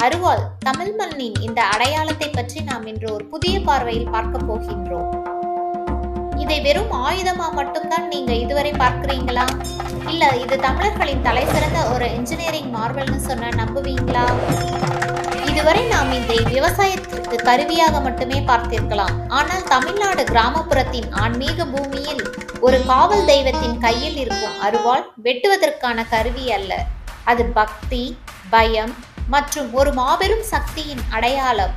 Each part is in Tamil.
அருவாள் தமிழ் மண்ணின் இந்த அடையாளத்தை பற்றி நாம் இன்று ஒரு புதிய பார்வையில் பார்க்க போகின்றோம். இதை வெறும் ஆயுதமா மட்டும்தான் நீங்க இதுவரை பார்க்கிறீங்களா? இல்ல இது தமிழர்களின் தலை சிறந்த ஒரு இன்ஜினியரிங் மார்வல்னு சொன்ன நம்புவீங்களா? இதுவரை நாம் இதை விவசாயத்திற்கு கருவியாக மட்டுமே பார்த்திருக்கலாம். ஆனால் தமிழ்நாடு கிராமப்புறத்தின் ஆன்மீக பூமியில் ஒரு காவல் தெய்வத்தின் கையில் இருக்கும் அருவாள் வெட்டுவதற்கான கருவி அல்ல. அது பக்தி, பயம் மற்றும் ஒரு மாபெரும் சக்தியின் அடையாளம்.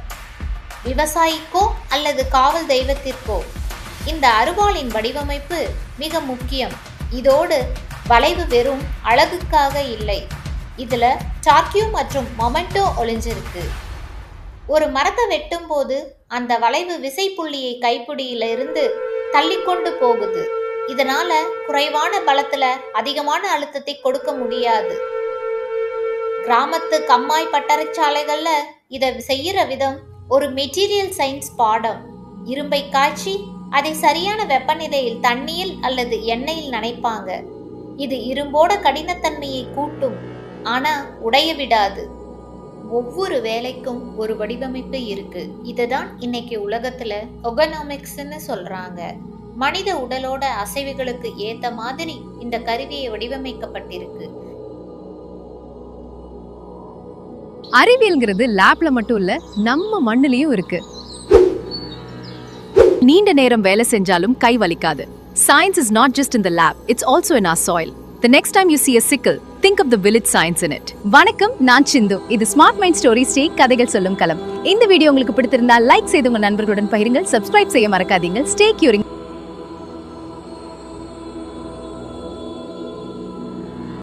விவசாயிக்கோ அல்லது காவல் தெய்வத்திற்கோ இந்த அருவாளின் வடிவமைப்பு மிக முக்கியம். இதோடு வளைவு வெறும் அழகுக்காக இல்லை, இதுல டார்கியூ மற்றும் மொமெண்டோ ஒளிஞ்சிருக்கு. ஒரு மரத்தை வெட்டும் போது அந்த வளைவு விசை புள்ளியை கைப்பிடியில இருந்து தள்ளிக்கொண்டு போகுது. இதனால குறைவான பலத்துல அதிகமான அழுத்தத்தை கொடுக்க முடியாது. கிராமத்து கம்மாய் பட்டறைச்சாலைகள்ல இதை செய்யற விதம் ஒரு மெட்டீரியல் சயின்ஸ் பாடம். இரும்பை காய்ச்சி அதை சரியான வெப்பநிலையில் தண்ணீர் அல்லது எண்ணெயில் நனைப்பாங்க. இது இரும்போட கடினத்தன்மையை கூட்டும், ஆனா உடைய விடாது. ஒவ்வொரு வேலைக்கும் ஒரு வடிவமைப்பு இருக்கு. இதுதான் இன்னைக்கு உலகத்துல எர்கோனாமிக்ஸ்னு சொல்றாங்க. மனித உடலோட அசைவுகளுக்கு ஏத்த மாதிரி இந்த கருவியை வடிவமைக்கப்பட்டிருக்கு. அறிவியல்ங்கிறது லேப்ல மட்டும் இல்ல, நம்ம மண்ணிலையும் இருக்கு. நீண்ட நேரம் வேலை செஞ்சாலும் கை வலிக்காது. Science is not just in the lab, it's also in our soil. The next time you see a sickle, think of the village science in it. வணக்கம், நான் சிந்து. இது ஸ்மார்ட் மைண்ட் ஸ்டோரிஸ் டே, கதைகள் சொல்லும் களம். இந்த வீடியோ உங்களுக்கு பிடித்திருந்தா லைக் செய்து உங்க நண்பர்களுடன் பகிருங்கள். சப்ஸ்கிரைப் செய்ய மறக்காதீங்க. Stay curing.